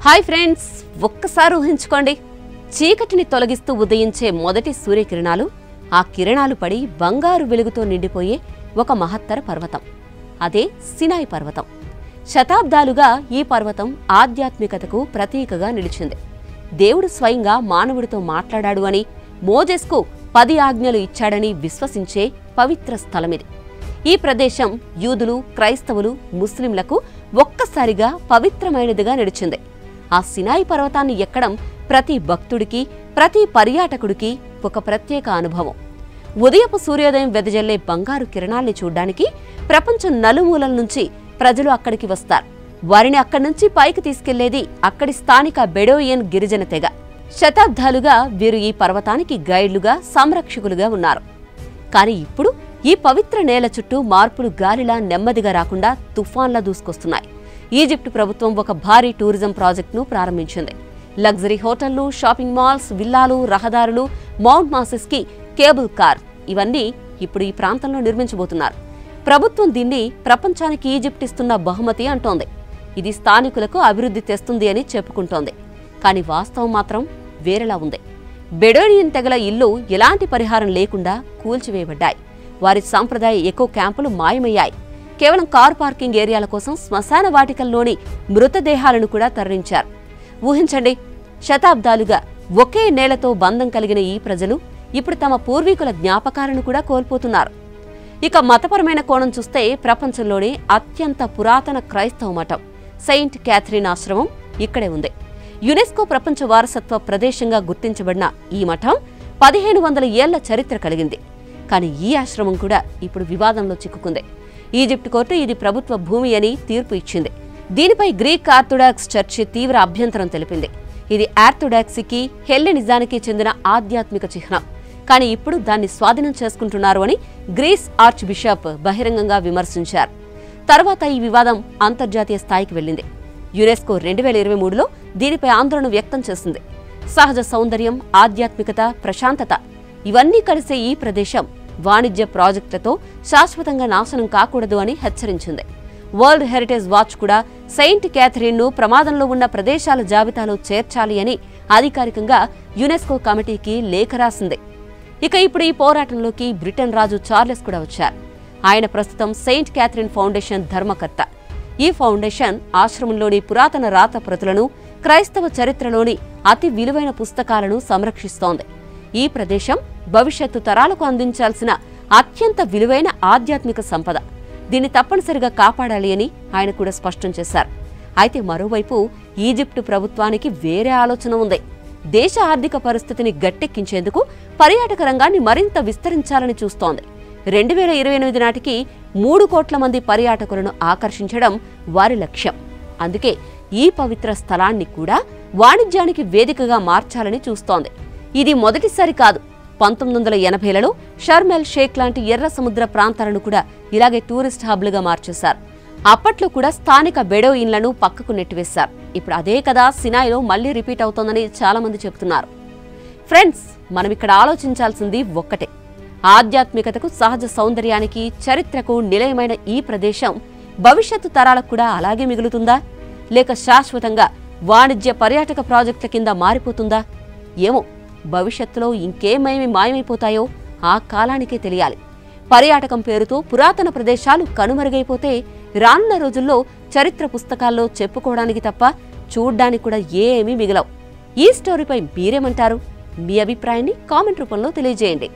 Hi friends, ఒక్కసారి ఊహించుకోండి. చీకటిని తొలగిస్తూ ఉదయించే మొదటి సూర్యకిరణాలు, ఆ కిరణాలు పడి బంగారు వెలుగుతో నిండిపోయే ఒక మహత్తర పర్వతం. అదే సినాయి పర్వతం. శతాబ్దాలుగా ఈ పర్వతం ఆధ్యాత్మికతకు ప్రతీకగా నిలిచింది. దేవుడు స్వయంగా మానవుడితో మాట్లాడాడు అని, మోజెస్కు 10 ఆజ్ఞలు ఇచ్చాడని విశ్వసించే పవిత్ర స్థలమిది. ఈ ప్రదేశం యూదులు, క్రైస్తవులు, ముస్లింలకు ఒక్కసారిగా పవిత్రమైనదిగా నిలిచింది. ఆ సినాయి పర్వతాన్ని ఎక్కడం ప్రతి భక్తుడికి, ప్రతి పర్యాటకుడికి ఒక ప్రత్యేక అనుభవం. ఉదయపు సూర్యోదయం వెదజల్లే బంగారు కిరణాల్ని చూడ్డానికి ప్రపంచం నలుమూలల నుంచి ప్రజలు అక్కడికి వస్తారు. వారిని అక్కడి నుంచి పైకి తీసుకెళ్లేది అక్కడి స్థానిక బెడోయియన్ గిరిజన తెగ. శతాబ్దాలుగా వీరు ఈ పర్వతానికి గైడ్లుగా, సంరక్షకులుగా ఉన్నారు. కానీ ఇప్పుడు ఈ పవిత్ర నేల చుట్టూ మార్పులు గాలిలా నెమ్మదిగా రాకుండా తుఫాన్లా దూసుకొస్తున్నాయి. ఈజిప్టు ప్రభుత్వం ఒక భారీ టూరిజం ప్రాజెక్టును ప్రారంభించింది. లగ్జరీ హోటళ్లు, షాపింగ్ మాల్స్, విల్లాలు, రహదారులు, మౌంట్ మాసెస్కి కేబుల్ కార్, ఇవన్నీ ఇప్పుడు ఈ ప్రాంతంలో నిర్మించబోతున్నారు. ప్రభుత్వం దీన్ని ప్రపంచానికి ఈజిప్ట్ ఇస్తున్న బహుమతి అంటోంది. ఇది స్థానికులకు అభివృద్ధి తెస్తుంది అని చెప్పుకుంటోంది. కానీ వాస్తవం మాత్రం వేరేలా ఉంది. బెడోయియన్ తెగల ఇళ్లు ఎలాంటి పరిహారం లేకుండా కూల్చివేయబడ్డాయి. వారి సాంప్రదాయ ఎకో క్యాంపులు మాయమయ్యాయి. కేవలం కార్ పార్కింగ్ ఏరియాల కోసం శ్మశాన వాటికల్లోని మృతదేహాలను కూడా తరలించారు. ఊహించండి, శతాబ్దాలుగా ఒకే నేలతో బంధం కలిగిన ఈ ప్రజలు ఇప్పుడు తమ పూర్వీకుల జ్ఞాపకాలను కూడా కోల్పోతున్నారు. ఇక మతపరమైన కోణం చూస్తే ప్రపంచంలోనే అత్యంత పురాతన క్రైస్తవ మఠం సెయింట్ క్యాథరిన్ ఆశ్రమం ఇక్కడే ఉంది. యునెస్కో ప్రపంచ వారసత్వ ప్రదేశంగా గుర్తించబడిన ఈ మఠం 1500 ఏళ్ల చరిత్ర కలిగింది. కానీ ఈ ఆశ్రమం కూడా ఇప్పుడు వివాదంలో చిక్కుకుంది. ఈజిప్ట్ కోర్టు ఇది ప్రభుత్వ భూమి అని తీర్పు ఇచ్చింది. దీనిపై గ్రీక్ ఆర్థోడాక్స్ చర్చి తీవ్ర అభ్యంతరం తెలిపింది. ఇది ఆర్థోడాక్సీకి, హెల్లెనిజానికి చెందిన ఆధ్యాత్మిక చిహ్నం. కానీ ఇప్పుడు దాన్ని స్వాధీనం చేసుకుంటున్నారు అని గ్రీస్ ఆర్చ్ బిషప్ బహిరంగంగా విమర్శించారు. తర్వాత ఈ వివాదం అంతర్జాతీయ స్థాయికి వెళ్లింది. యునెస్కో 2023లో దీనిపై ఆందోళన వ్యక్తం చేసింది. సహజ సౌందర్యం, ఆధ్యాత్మికత, ప్రశాంతత ఇవన్నీ కలిసే ఈ ప్రదేశం వాణిజ్య ప్రాజెక్టులతో శాశ్వతంగా నాశనం కాకూడదు అని హెచ్చరించింది. వరల్డ్ హెరిటేజ్ వాచ్ కూడా సెయింట్ క్యాథరిన్ను ప్రమాదంలో ఉన్న ప్రదేశాల జాబితాలో చేర్చాలి అని అధికారికంగా యునెస్కో కమిటీకి లేఖ రాసింది. ఇక ఇప్పుడు ఈ పోరాటంలోకి బ్రిటన్ రాజు చార్లెస్ కూడా వచ్చారు. ఆయన ప్రస్తుతం సెయింట్ క్యాథరిన్ ఫౌండేషన్ ధర్మకర్త. ఈ ఫౌండేషన్ ఆశ్రమంలోని పురాతన రాత ప్రతులను, క్రైస్తవ చరిత్రలోని అతి విలువైన పుస్తకాలను సంరక్షిస్తోంది. ఈ ప్రదేశం భవిష్యత్తు తరాలకు అందించాల్సిన అత్యంత విలువైన ఆధ్యాత్మిక సంపద. దీన్ని తప్పనిసరిగా కాపాడాలి అని ఆయన కూడా స్పష్టం చేశారు. అయితే మరోవైపు ఈజిప్టు ప్రభుత్వానికి వేరే ఆలోచన ఉంది. దేశ ఆర్థిక పరిస్థితిని గట్టెక్కించేందుకు పర్యాటక రంగాన్ని మరింత విస్తరించాలని చూస్తోంది. 2028 నాటికి 3 కోట్ల మంది పర్యాటకులను ఆకర్షించడం వారి లక్ష్యం. అందుకే ఈ పవిత్ర స్థలాన్ని కూడా వాణిజ్యానికి వేదికగా మార్చాలని చూస్తోంది. ఇది మొదటిసారి కాదు. 1980లలో షర్మ్ ఎల్ షేక్ లాంటి ఎర్ర సముద్ర ప్రాంతాలను కూడా ఇలాగే టూరిస్ట్ హబ్లుగా మార్చేశారు. అప్పట్లో కూడా స్థానిక బెడోయిన్లను పక్కకు నెట్టివేశారు. ఇప్పుడు అదే కదా సినాయిలో మళ్లీ రిపీట్ అవుతోందని చాలా మంది చెబుతున్నారు. ఫ్రెండ్స్, మనం ఇక్కడ ఆలోచించాల్సింది ఒక్కటే. ఆధ్యాత్మికతకు, సహజ సౌందర్యానికి, చరిత్రకు నిలయమైన ఈ ప్రదేశం భవిష్యత్తు తరాలకు కూడా అలాగే మిగులుతుందా, లేక శాశ్వతంగా వాణిజ్య పర్యాటక ప్రాజెక్టుల కింద మారిపోతుందా? ఏమో, భవిష్యత్తులో ఇంకేమేమి మాయమైపోతాయో ఆ కాలానికే తెలియాలి. పర్యాటకం పేరుతో పురాతన ప్రదేశాలు కనుమరుగైపోతే రానున్న రోజుల్లో చరిత్ర పుస్తకాల్లో చెప్పుకోవడానికి తప్ప చూడ్డానికి కూడా ఏమీ మిగలవు. ఈ స్టోరీపై మీరేమంటారు? మీ అభిప్రాయాన్ని కామెంట్ రూపంలో తెలియజేయండి.